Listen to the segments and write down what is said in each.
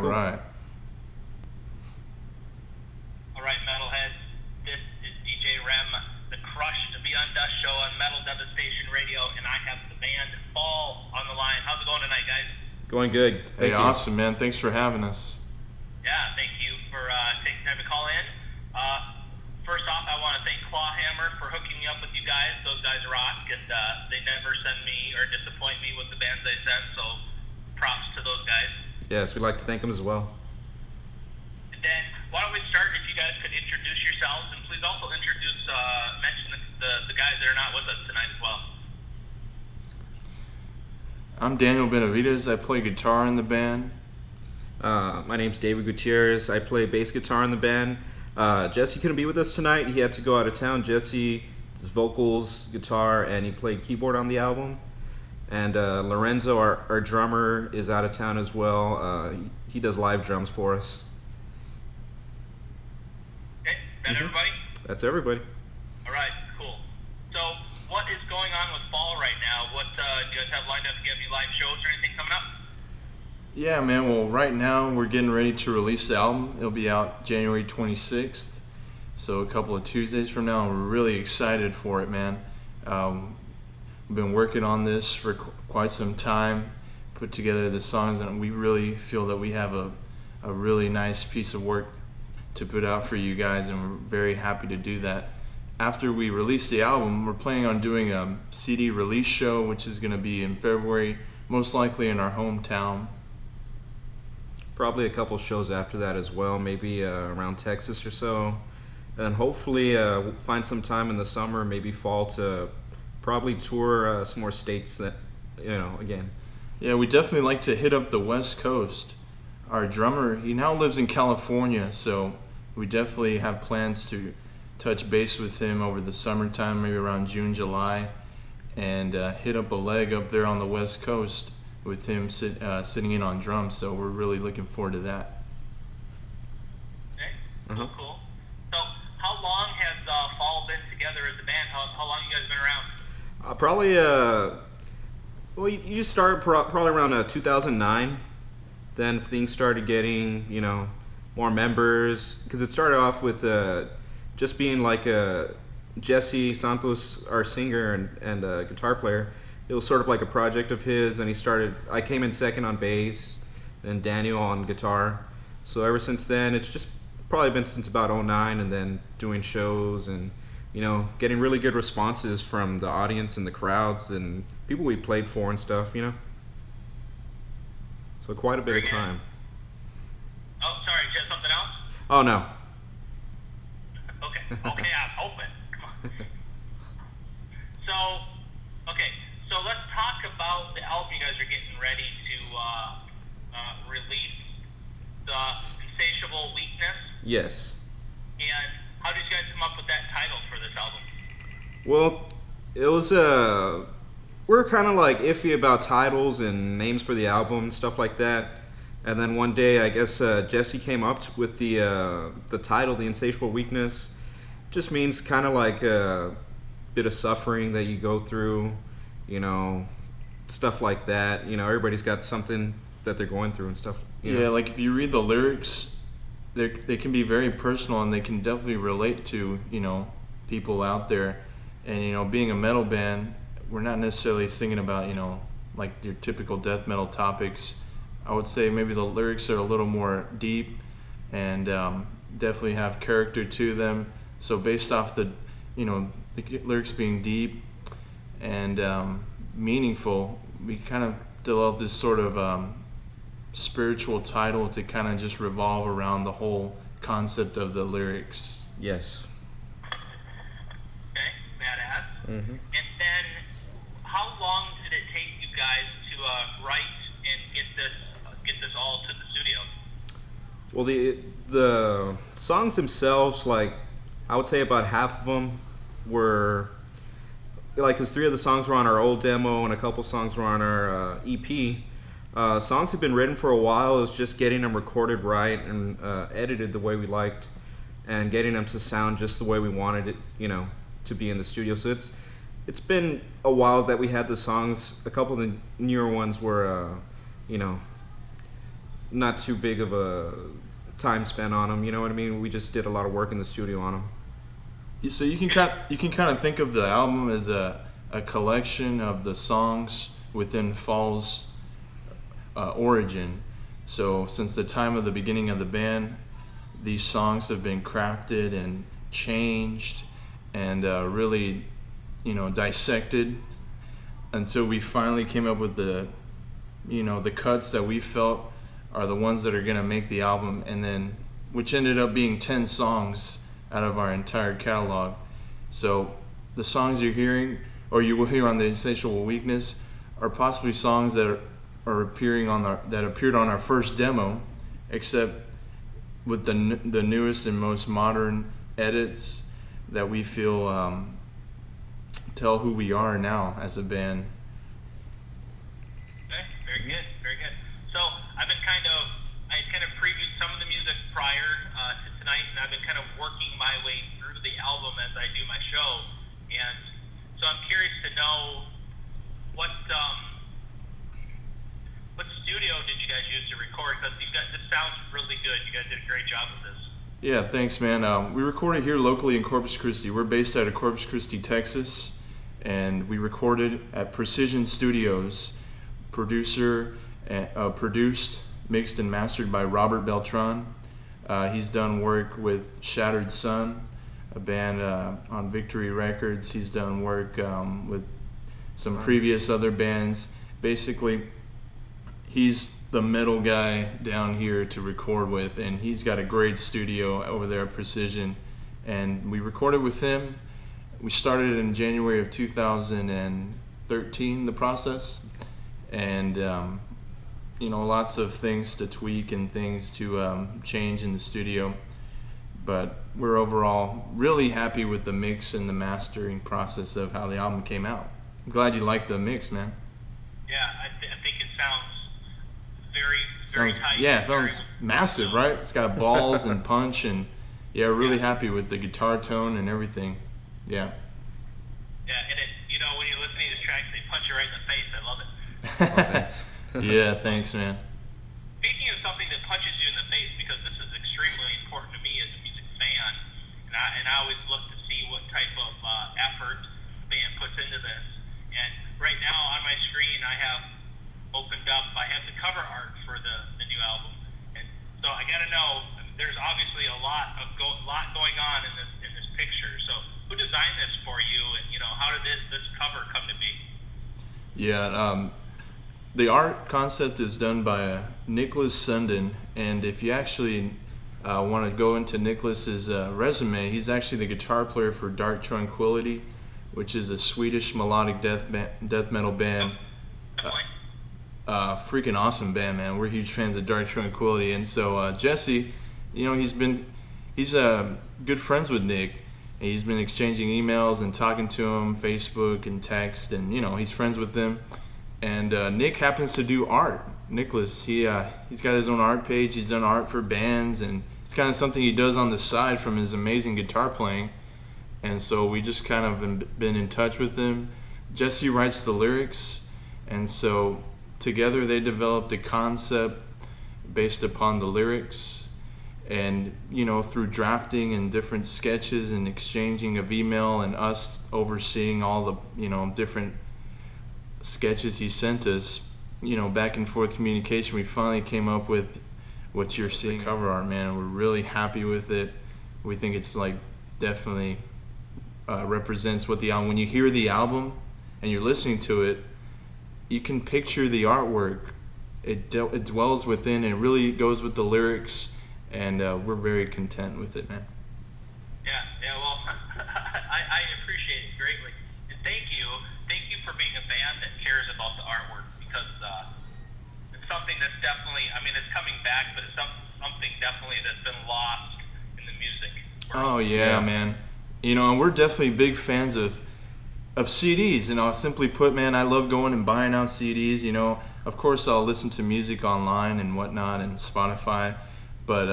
cool. All right, metalheads. This is DJ REM, the Crush to Be Undust show on Metal Devastation Radio, and I have the band Fall on the line. How's it going tonight, guys? Going good. Hey, awesome, man. Thanks for having us. Yeah, thank you for taking time to call in. First off, I want to thank Clawhammer for hooking me up with you guys. Those guys rock, and they never send me or disappoint me with the bands they send, so props to those guys. Yes, we'd like to thank them as well. And then, why don't we start, if you guys could introduce yourselves, and please also mention the guys that are not with us tonight as well. I'm Daniel Benavides. I play guitar in the band. My name's David Gutierrez. I play bass guitar in the band. Jesse couldn't be with us tonight. He had to go out of town. Jesse does vocals, guitar, and he played keyboard on the album. And Lorenzo, our drummer, is out of town as well. He does live drums for us. Okay, is that everybody? That's everybody. All right, cool. So, what is going on with Fall right now? What do you guys have lined up? Do you have any live shows or anything coming up? Yeah, man. Well, right now we're getting ready to release the album. It'll be out January 26th, so a couple of Tuesdays from now. We're really excited for it, man. We've been working on this for quite some time, put together the songs, and we really feel that we have a really nice piece of work to put out for you guys, and we're very happy to do that. After we release the album, we're planning on doing a CD release show, which is going to be in February, most likely in our hometown. Probably a couple shows after that as well, maybe around Texas or so. And hopefully find some time in the summer, maybe fall, to probably tour some more states that, again. Yeah, we definitely like to hit up the West Coast. Our drummer, he now lives in California, so we definitely have plans to touch base with him over the summertime, maybe around June, July, and hit up a leg up there on the West Coast with him sitting in on drums. So we're really looking forward to that. Okay, cool. So how long has Fall been together as a band? How long have you guys been around? Probably, well, you started probably around 2009. Then things started getting, more members, because it started off with just being like Jesse Santos, our singer and guitar player. It was sort of like a project of his, and I came in second on bass, and Daniel on guitar. So ever since then, it's just probably been since about 2009, and then doing shows and, getting really good responses from the audience and the crowds and people we played for and stuff, So quite a bit of time. Oh, sorry, you had something else? Oh, no. Okay, I'm hoping. Come on. So let's talk about the album you guys are getting ready to release, The Insatiable Weakness. Yes. And how did you guys come up with that title for this album? Well, it was we're kind of like iffy about titles and names for the album and stuff like that. And then one day, I guess Jesse came up with the title, The Insatiable Weakness. Just means kind of like a bit of suffering that you go through, stuff like that. Everybody's got something that they're going through and stuff. Yeah, like if you read the lyrics, they can be very personal, and they can definitely relate to, people out there. And, being a metal band, we're not necessarily singing about, like your typical death metal topics. I would say maybe the lyrics are a little more deep and definitely have character to them. So based off the lyrics being deep and meaningful, we kind of developed this sort of spiritual title to kind of just revolve around the whole concept of the lyrics. Yes. Okay, badass. Mm-hmm. And then, how long did it take you guys to write and get this all to the studio? Well, the songs themselves, like, I would say about half of them were, because 3 of the songs were on our old demo and a couple songs were on our EP. Songs had been written for a while. It was just getting them recorded right and edited the way we liked, and getting them to sound just the way we wanted it, to be in the studio. So it's been a while that we had the songs. A couple of the newer ones were, not too big of a time spent on them. You know what I mean? We just did a lot of work in the studio on them. So you can kind of think of the album as a collection of the songs within Fall's origin. So since the time of the beginning of the band, these songs have been crafted and changed and really, dissected until we finally came up with the cuts that we felt are the ones that are going to make the album, and then which ended up being 10 songs out of our entire catalog. So the songs you're hearing, or you will hear on the Insatiable Weakness, are possibly songs that appeared on our first demo, except with the newest and most modern edits that we feel tell who we are now as a band. Okay, very good, very good. So I kind of previewed some of the music prior to tonight, and I've been kind of working my way through the album as I do my show. And so I'm curious to know what studio did you guys use to record? Because this sounds really good. You guys did a great job with this. Yeah, thanks, man. We recorded here locally in Corpus Christi. We're based out of Corpus Christi, Texas, and we recorded at Precision Studios. Produced, mixed, and mastered by Robert Beltran. He's done work with Shattered Sun, a band on Victory Records. He's done work with some previous other bands. Basically, he's the metal guy down here to record with, and he's got a great studio over there at Precision. And we recorded with him. We started in January of 2013, the process. And lots of things to tweak and things to change in the studio, but we're overall really happy with the mix and the mastering process of how the album came out. I'm glad you liked the mix, man. Yeah, I think it sounds very tight. Yeah, it sounds massive, right? It's got balls and punch, and really happy with the guitar tone and everything. Yeah. Yeah, and when you're listening to this track, they punch you right in the face. I love it. Oh, thanks. Yeah, thanks, man. Speaking of something that punches you in the face, because this is extremely important to me as a music fan, and I always look to see what type of effort the band puts into this. And right now on my screen, I have the cover art for the new album, and so I got to know. There's obviously a lot going on in this picture. So who designed this for you, and how did this cover come to be? Yeah. The art concept is done by Nicholas Sundin, and if you actually want to go into Nicholas's resume, he's actually the guitar player for Dark Tranquillity, which is a Swedish melodic death metal band. Freaking awesome band, man. We're huge fans of Dark Tranquillity, and so Jesse, he's good friends with Nick, and he's been exchanging emails and talking to him, Facebook and text, and he's friends with them. And Nick happens to do art. Nicholas, he's got his own art page. He's done art for bands, and it's kind of something he does on the side from his amazing guitar playing. And so we just kind of been in touch with him. Jesse writes the lyrics, and so together they developed a concept based upon the lyrics. And through drafting and different sketches and exchanging of email and us overseeing all the different sketches he sent us, back and forth communication, we finally came up with what you're seeing cover art, man. We're really happy with it. We think it's definitely represents what the album. When you hear the album and you're listening to it, you can picture the artwork. It dwells within, and it really goes with the lyrics, and we're very content with it, man. Yeah. Well, I appreciate it greatly, and thank you for being a band that cares about the artwork, because it's something that's definitely, it's coming back, but it's something definitely that's been lost in the music world. Oh yeah, man. And we're definitely big fans of CDs. Simply put, man, I love going and buying out CDs. Of course I'll listen to music online and whatnot and Spotify, but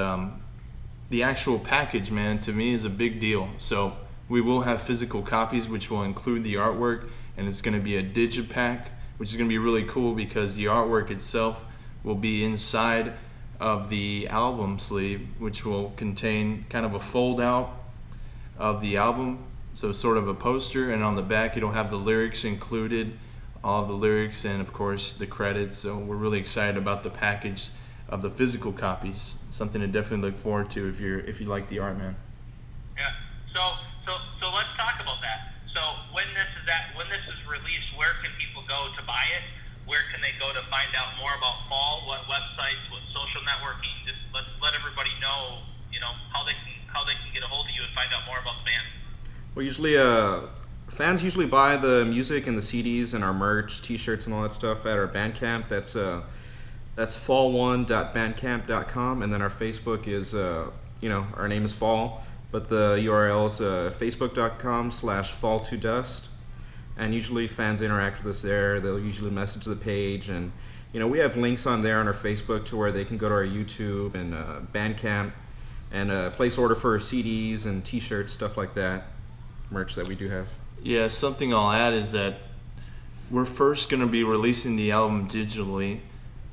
the actual package, man, to me is a big deal. So we will have physical copies, which will include the artwork, and it's going to be a digipack, which is going to be really cool because the artwork itself will be inside of the album sleeve, which will contain kind of a fold out of the album, so sort of a poster, and on the back it'll have the lyrics included, all of the lyrics, and of course the credits. So we're really excited about the package of the physical copies. Something to definitely look forward to if you like the art, man. Yeah. So let's talk about that. So when this is released, where can people go to buy it? Where can they go to find out more about Fall? What websites? What social networking? Just let everybody know, how they can get a hold of you and find out more about the band. Well, usually fans usually buy the music and the CDs and our merch, T-shirts, and all that stuff at our Bandcamp. That's fall1.bandcamp.com, and then our Facebook is our name is Fall, but the URL is facebook.com/fall2dust. And usually fans interact with us there. They'll usually message the page, and we have links on there on our Facebook to where they can go to our YouTube and Bandcamp and place order for CDs and T-shirts, stuff like that, merch that we do have. Yeah, something I'll add is that we're first going to be releasing the album digitally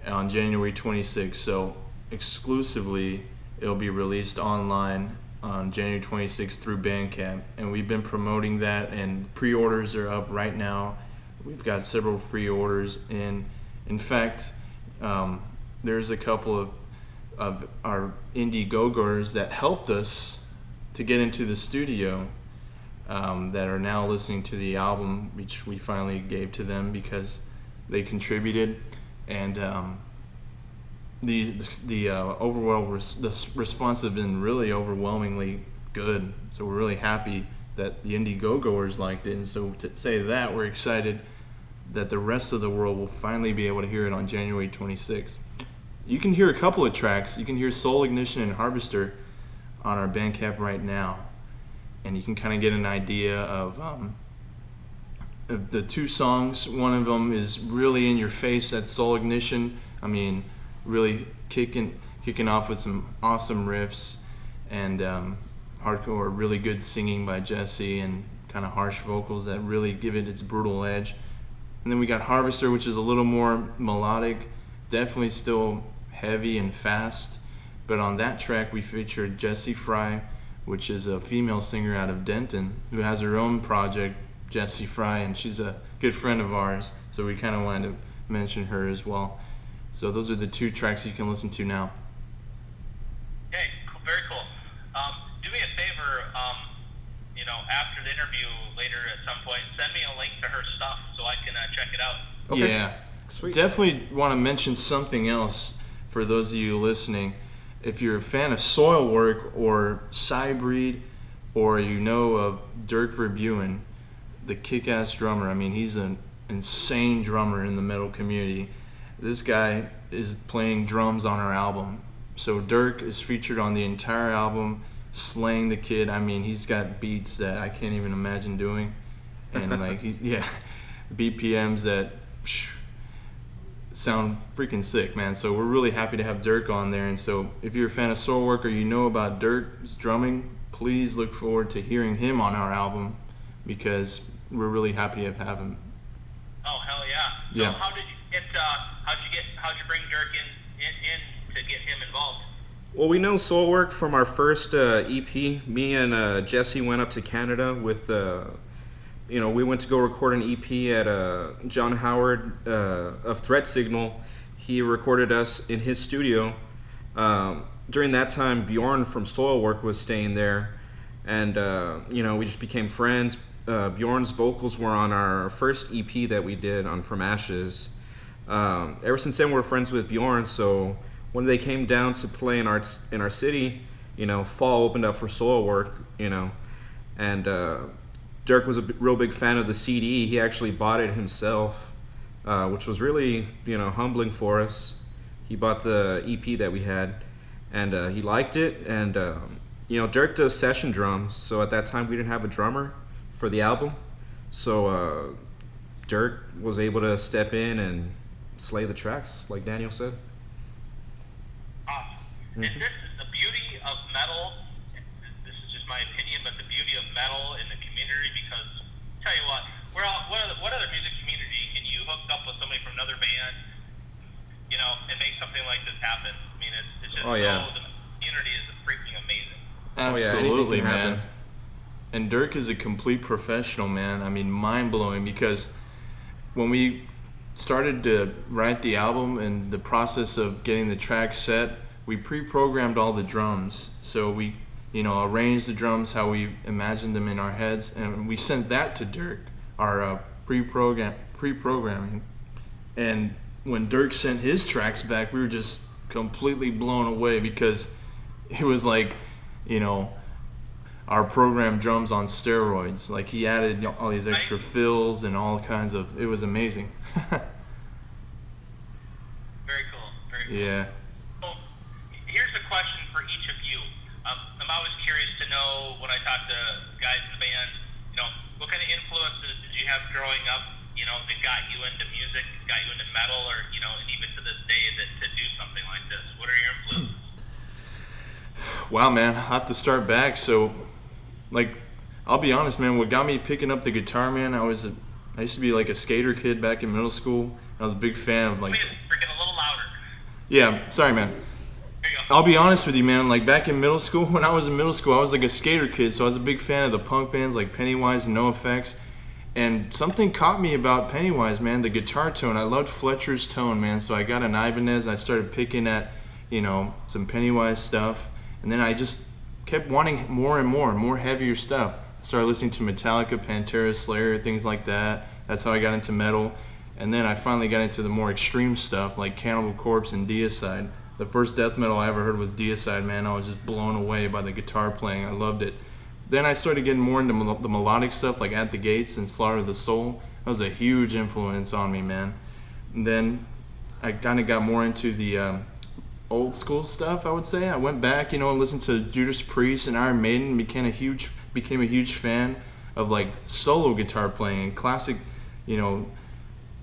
on January 26th, so exclusively it'll be released online on January 26th through Bandcamp, and we've been promoting that, and pre-orders are up right now. We've got several pre-orders, and in fact, there's a couple of our indie go-goers that helped us to get into the studio that are now listening to the album, which we finally gave to them because they contributed, and the overall response has been really overwhelmingly good. So we're really happy that the indie go-goers liked it, and so to say that, we're excited that the rest of the world will finally be able to hear it on January 26th. You can hear a couple of tracks. You can hear Soul Ignition and Harvester on our Bandcamp right now, and you can kind of get an idea of the two songs. One of them is really in your face, that's Soul Ignition. I mean, really kicking off with some awesome riffs and hardcore, really good singing by Jesse and kind of harsh vocals that really give it its brutal edge. And then we got Harvester, which is a little more melodic, definitely still heavy and fast. But on that track we featured Jessie Fry, which is a female singer out of Denton who has her own project, Jessie Fry, and she's a good friend of ours, so we kind of wanted to mention her as well. So those are the two tracks you can listen to now. Okay, very cool. Do me a favor, after the interview later at some point, send me a link to her stuff so I can check it out. Okay. Yeah, Sweet. Definitely want to mention something else for those of you listening. If you're a fan of Soilwork or Cybreed, or of Dirk Verbuen, the kick-ass drummer, I mean, he's an insane drummer in the metal community. This guy is playing drums on our album. So Dirk is featured on the entire album, slaying the kid. I mean, he's got beats that I can't even imagine doing. And BPMs that sound freaking sick, man. So we're really happy to have Dirk on there. And so if you're a fan of Soilwork or about Dirk's drumming, please look forward to hearing him on our album, because we're really happy to have him. Oh, hell yeah. So Yeah. how'd you bring Dirk in to get him involved? Well, we know Soilwork from our first EP. Me and Jesse went up to Canada with, we went to go record an EP at John Howard of Threat Signal. He recorded us in his studio. During that time, Bjorn from Soilwork was staying there, and we just became friends. Bjorn's vocals were on our first EP that we did on From Ashes. Ever since then, we're friends with Bjorn, so when they came down to play in our city, Fall opened up for Soilwork, and Dirk was a real big fan of the CD. He actually bought it himself, which was really, humbling for us. He bought the EP that we had, and he liked it, and Dirk does session drums, so at that time we didn't have a drummer for the album, so Dirk was able to step in and slay the tracks, like Daniel said. And this is the beauty of metal. This is just my opinion, but the beauty of metal in the community, because tell you what other music community can you hook up with somebody from another band, and make something like this happen? I mean, it's It's just Oh, yeah. the community is freaking amazing. Absolutely, anything can man. happen. And Dirk is a complete professional, man. I mean, mind-blowing, because when we started to write the album and the process of getting the track set, we pre-programmed all the drums. So we, arranged the drums how we imagined them in our heads, and we sent that to Dirk, our pre-programming. And when Dirk sent his tracks back, we were just completely blown away, because it was like, our programmed drums on steroids. Like, he added all these extra fills and all kinds of, it was amazing. Very cool. Very cool. Yeah. So, here's a question for each of you. I'm always curious to know, when I talk to guys in the band, what kind of influences did you have growing up, that got you into music, got you into metal, or, and even to this day to do something like this? What are your influences? Wow, man, I have to start back. So, like, I'll be honest, man, what got me picking up the guitar, man, I used to be like a skater kid back in middle school. I was a big fan of, like... Please, freaking a little louder. Yeah, sorry, man. There you go. I'll be honest with you, man, like, back in middle school, when I was in middle school, I was like a skater kid, so I was a big fan of the punk bands like Pennywise and NoFX. And something caught me about Pennywise, man, the guitar tone. I loved Fletcher's tone, man, so I got an Ibanez. I started picking at, some Pennywise stuff. And then I just kept wanting more and more heavier stuff. I started listening to Metallica, Pantera, Slayer, things like that. That's how I got into metal. And then I finally got into the more extreme stuff like Cannibal Corpse and Deicide. The first death metal I ever heard was Deicide, man. I was just blown away by the guitar playing. I loved it. Then I started getting more into the melodic stuff like At the Gates and Slaughter of the Soul. That was a huge influence on me, man. And then I kind of got more into the old school stuff, I would say. I went back, listened to Judas Priest and Iron Maiden, became a huge fan of like solo guitar playing and classic,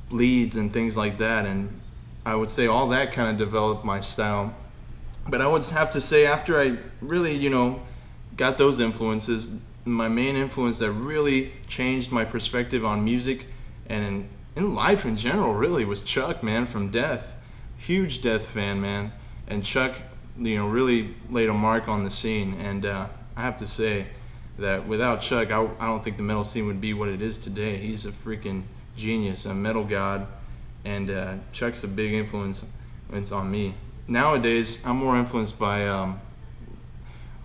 leads and things like that. And I would say all that kind of developed my style. But I would have to say, after I really, got those influences, my main influence that really changed my perspective on music and in life in general really was Chuck, man, from Death. Huge Death fan, man. And Chuck, really laid a mark on the scene. And I have to say that without Chuck, I don't think the metal scene would be what it is today. He's a freaking genius, a metal god. And Chuck's a big influence on me. Nowadays, I'm more influenced by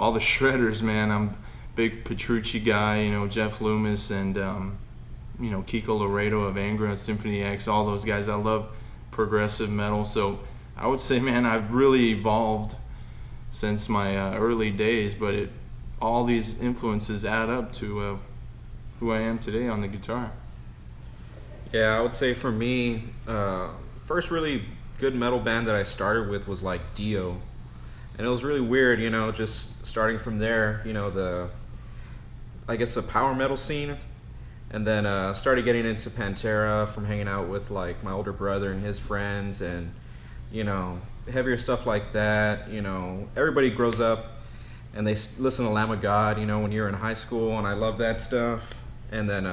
all the shredders, man. I'm a big Petrucci guy, Jeff Loomis and, Kiko Laredo of Angra, Symphony X, all those guys. I love progressive metal. So I would say, man, I've really evolved since my early days, but all these influences add up to who I am today on the guitar. Yeah, I would say for me, first really good metal band that I started with was like Dio. And it was really weird, just starting from there, the power metal scene. And then started getting into Pantera from hanging out with like my older brother and his friends and, heavier stuff like that. Everybody grows up and they listen to Lamb of God, when you're in high school, and I love that stuff. And then,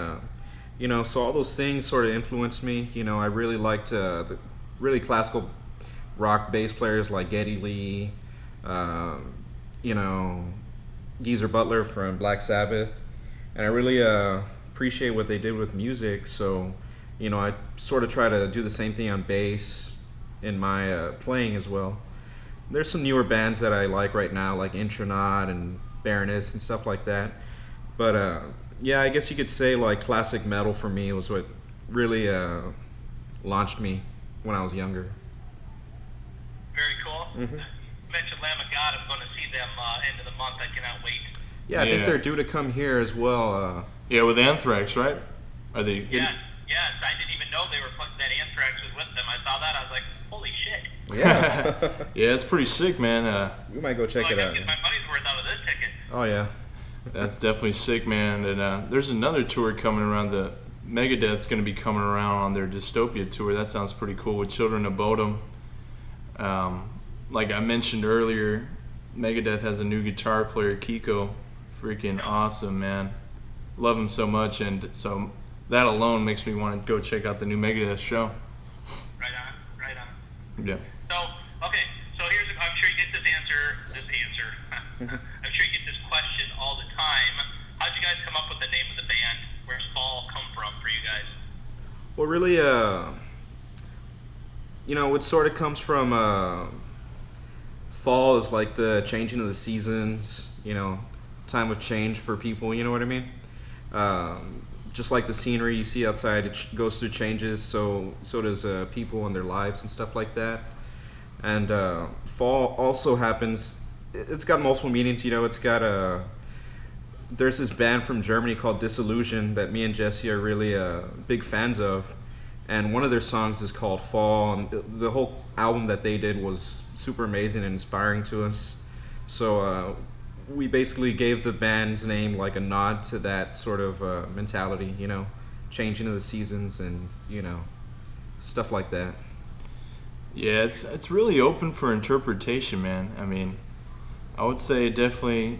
so all those things sort of influenced me. I really liked the really classical rock bass players like Geddy Lee, Geezer Butler from Black Sabbath, and I really appreciate what they did with music. So, I sort of try to do the same thing on bass in my playing as well. There's some newer bands that I like right now, like Intronaut and Baroness and stuff like that. But yeah, I guess you could say like classic metal for me was what really launched me when I was younger. Very cool. Mm-hmm. You mentioned Lamb of God. I'm going to see them end of the month. I cannot wait. Yeah, I think they're due to come here as well. Yeah, with Anthrax, right? Are they? Yes. I didn't even know they were putting that Anthrax was with them. I saw that. I was like, holy shit. Yeah. Yeah, it's pretty sick, man. We might go check it out. I get my money's worth out of this ticket. Oh, yeah. That's definitely sick, man. And there's another tour coming around. The Megadeth's going to be coming around on their Dystopia tour. That sounds pretty cool with Children of Bodom. Like I mentioned earlier, Megadeth has a new guitar player, Kiko. Freaking awesome, man. Love him so much, and so that alone makes me want to go check out the new Megadeth show. Right on. Yeah. So, okay, so I'm sure you get this this answer. I'm sure you get this question all the time. How'd you guys come up with the name of the band? Where's fall come from for you guys? Well, really, it sort of comes from fall is like the changing of the seasons, time of change for people, you know what I mean? Just like the scenery you see outside, it goes through changes, so does people and their lives and stuff like that. And fall also happens, it's got multiple meanings, it's got there's this band from Germany called Disillusion that me and Jesse are really big fans of. And one of their songs is called Fall, and the whole album that they did was super amazing and inspiring to us. So we basically gave the band's name like a nod to that sort of mentality, changing of the seasons and, stuff like that. Yeah, it's really open for interpretation, man. I mean, I would say definitely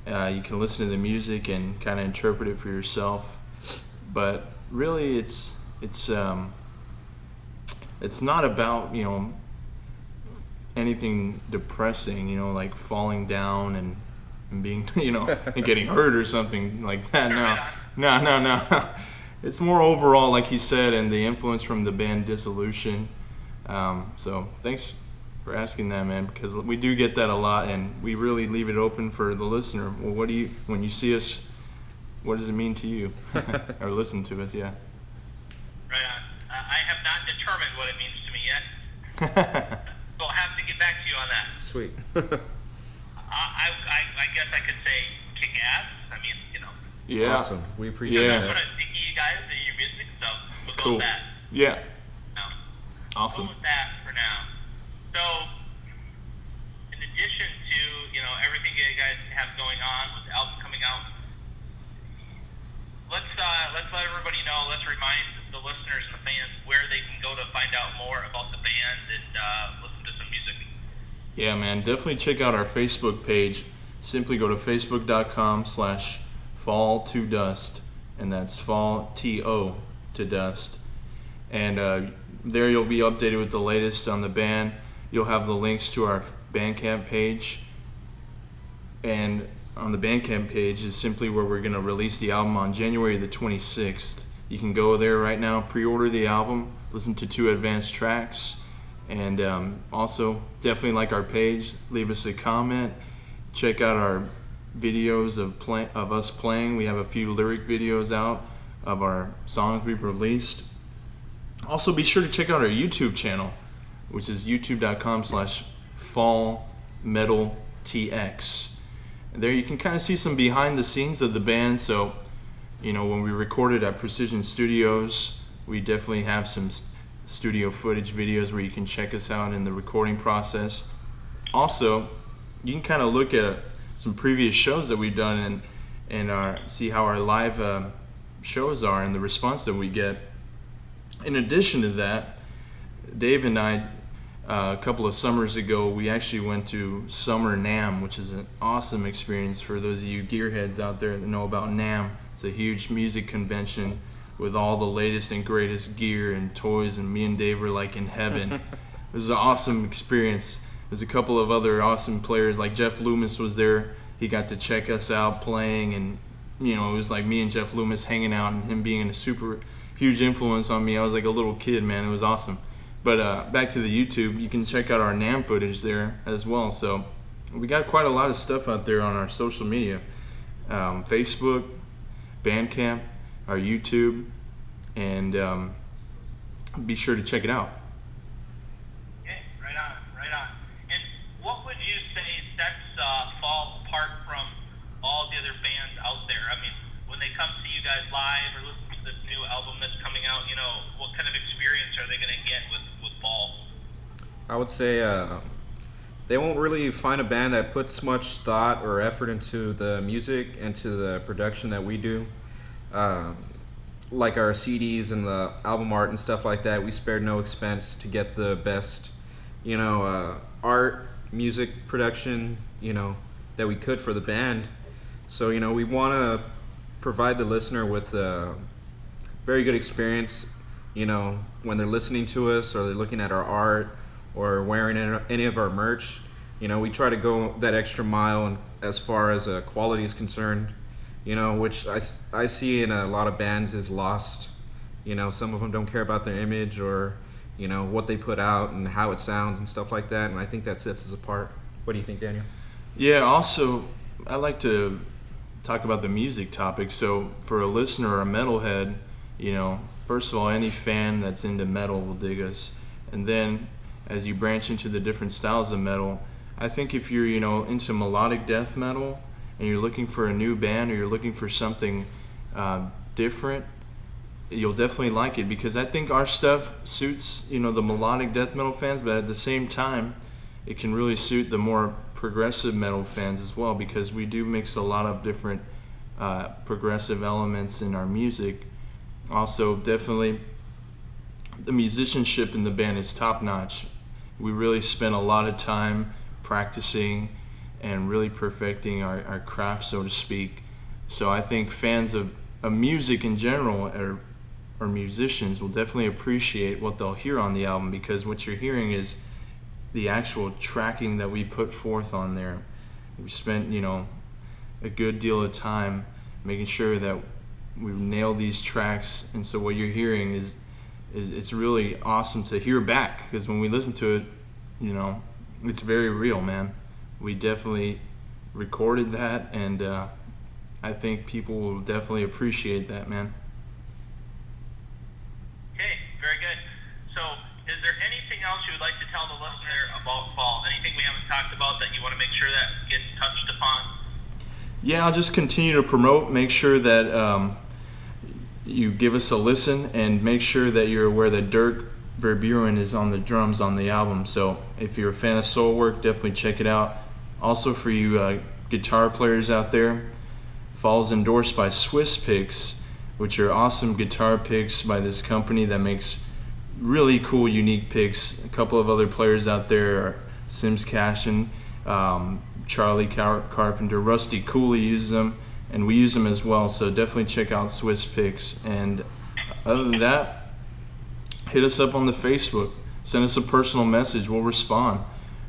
you can listen to the music and kind of interpret it for yourself. But really, it's not about anything depressing, like falling down and being and getting hurt or something like that. No. It's more overall, like you said, and the influence from the band Dissolution. So thanks for asking that, man, because we do get that a lot, and we really leave it open for the listener. Well, when you see us, what does it mean to you? Or listen to us, yeah. Right on. I have not determined what it means to me yet. So I'll have to get back to you on that. Sweet. I guess I could say kick ass. I mean, Yeah. Awesome. We appreciate That's that. what I think of you guys and your music, so we'll go Cool. with that. Yeah. No. Awesome. Go with that for now. So, in addition to, everything you guys have going on with the album coming out, let's let everybody know, let's remind the listeners and the fans where they can go to find out more about the band and listen to some music. Yeah, man, definitely check out our Facebook page. Simply go to facebook.com/fall2dust, and that's fall to dust. And there you'll be updated with the latest on the band. You'll have the links to our Bandcamp page, and on the Bandcamp page is simply where we're going to release the album on January the 26th. You can go there right now, pre-order the album, listen to 2 advanced tracks, and also definitely like our page, leave us a comment, check out our videos of us playing. We have a few lyric videos out of our songs we've released. Also be sure to check out our YouTube channel, which is youtube.com/fallmetaltx. There you can kind of see some behind the scenes of the band. So, when we recorded at Precision Studios, we definitely have some studio footage videos where you can check us out in the recording process. Also, you can kind of look at some previous shows that we've done and see how our live shows are and the response that we get. In addition to that, Dave and I, a couple of summers ago, we actually went to Summer NAMM, which is an awesome experience for those of you gearheads out there that know about NAMM. It's a huge music convention with all the latest and greatest gear and toys, and me and Dave were like in heaven. It was an awesome experience. There's a couple of other awesome players, like Jeff Loomis was there. He got to check us out playing, and it was like me and Jeff Loomis hanging out, and him being a super huge influence on me. I was like a little kid, man. It was awesome. But back to the YouTube, you can check out our NAMM footage there as well. So we got quite a lot of stuff out there on our social media. Facebook, Bandcamp, our YouTube, and be sure to check it out. Okay, right on. And what would you say sets Fall apart from all the other bands out there? I mean, when they come see you guys live or listen to this new album that's coming out, what kind of experience are they going to get with Fall? I would say they won't really find a band that puts much thought or effort into the music and to the production that we do. Like our CDs and the album art and stuff like that, we spared no expense to get the best, art, music production, that we could for the band. So, we want to provide the listener with a very good experience, when they're listening to us or they're looking at our art or wearing any of our merch. We try to go that extra mile and as far as quality is concerned, which I see in a lot of bands is lost. Some of them don't care about their image or, what they put out and how it sounds and stuff like that. And I think that sets us apart. What do you think, Daniel? Yeah, also, I like to talk about the music topic. So for a listener or a metalhead, first of all, any fan that's into metal will dig us. And then as you branch into the different styles of metal, I think if you're, into melodic death metal and you're looking for a new band or you're looking for something different, you'll definitely like it, because I think our stuff suits, the melodic death metal fans, but at the same time, it can really suit the more progressive metal fans as well, because we do mix a lot of different progressive elements in our music. Also, definitely, the musicianship in the band is top-notch. We really spend a lot of time practicing and really perfecting our craft, so to speak. So I think fans of music in general or musicians will definitely appreciate what they'll hear on the album, because what you're hearing is the actual tracking that we put forth on there. We spent, a good deal of time making sure that we nail these tracks, and so what you're hearing is it's really awesome to hear back, because when we listen to it, it's very real, man. We definitely recorded that, and I think people will definitely appreciate that, man. Okay, very good. So, is there anything else you would like to tell the listener about fall? Anything we haven't talked about that you want to make sure that gets touched upon? Yeah, I'll just continue to promote, make sure that you give us a listen, and make sure that you're aware that Dirk Verburen is on the drums on the album. So if you're a fan of Soulwork, definitely check it out. Also, for you guitar players out there, Fall's endorsed by Swiss Picks, which are awesome guitar picks by this company that makes really cool, unique picks. A couple of other players out there are Sims Cashin, Charlie Carpenter, Rusty Cooley uses them, and we use them as well. So definitely check out Swiss Picks. And other than that, hit us up on the Facebook. Send us a personal message. We'll respond.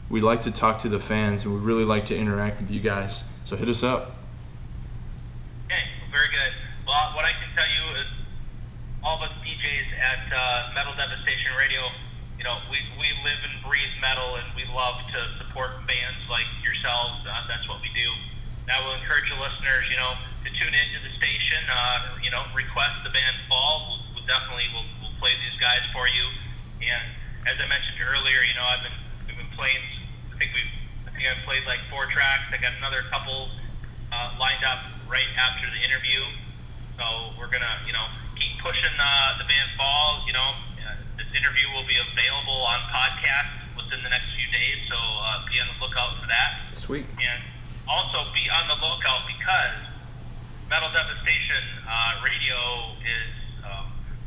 We like to talk to the fans, and we really like to interact with you guys. So hit us up. Okay, very good. Well, what I can tell you is all of us DJs at Metal Devastation Radio, we live and breathe metal, and we love to support bands like yourselves. That's what we do. And I will encourage the listeners, to tune into the station, request the band Fall. We'll definitely play these guys for you. And as I mentioned earlier, we've been playing. I think I've played like 4 tracks. I got another couple lined up right after the interview. So we're gonna, keep pushing the band Fall. This interview will be available on podcast within the next few days. So be on the lookout for that. Sweet. And also be on the lookout, because Metal Devastation Radio is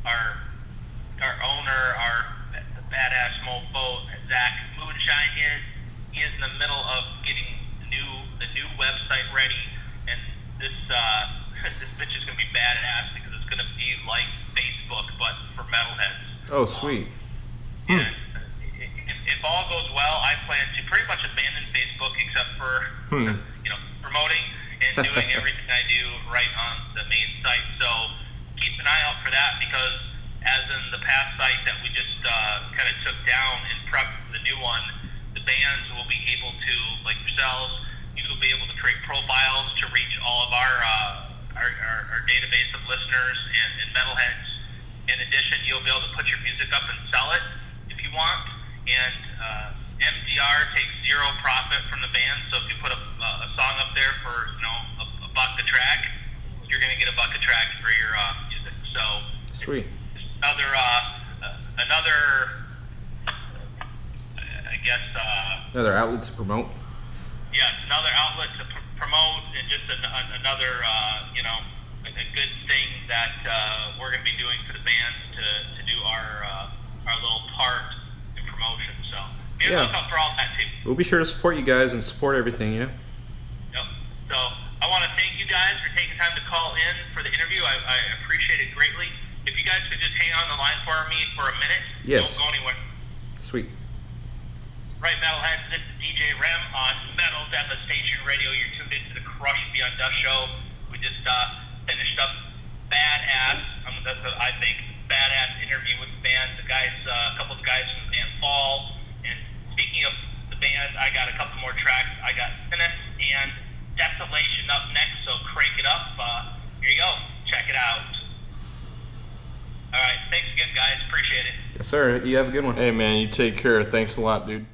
our owner, our badass mofo, Zach Moonshine he is in the middle of getting the new website ready, and this this bitch is gonna be badass, because it's gonna be like Facebook but for metalheads. Oh, sweet. And if all goes well, I plan to pretty much abandon Facebook, except for promoting and doing everything I do right on the main site. So keep an eye out for that, because as in the past site that we just kind of took down and prepped for the new one, the bands will be able to, like yourselves, you will be able to create profiles to reach all of our database of listeners and metalheads. In addition, you'll be able to put your music up and sell it if you want. And MDR takes zero profit from the band, so if you put a song up there for a buck a track, you're going to get a buck a track for your music. So sweet. Another outlet to promote. Yeah, another outlet to promote, and just another a good thing that we're going to be doing for the band to do our little part in promotion. So be on the lookout for all that too. We'll be sure to support you guys and support everything, Yep. So I want to thank you guys for taking time to call in for the interview. I appreciate it greatly. If you guys could just hang on the line for me for a minute. Yes. Don't go anywhere. Sweet. Right, Metalheads, this is DJ REM on Metal Devastation Radio. You're tuned into the Crush Beyond Dust show. We just finished up Badass. That's what I think. Badass interview with the band. The guys, a couple of guys from the band Fall. And speaking of the band, I got a couple more tracks. I got Cynic and Desolation up next, so crank it up. Here you go. Check it out. All right, thanks again, guys. Appreciate it. Yes, sir. You have a good one. Hey, man, you take care. Thanks a lot, dude.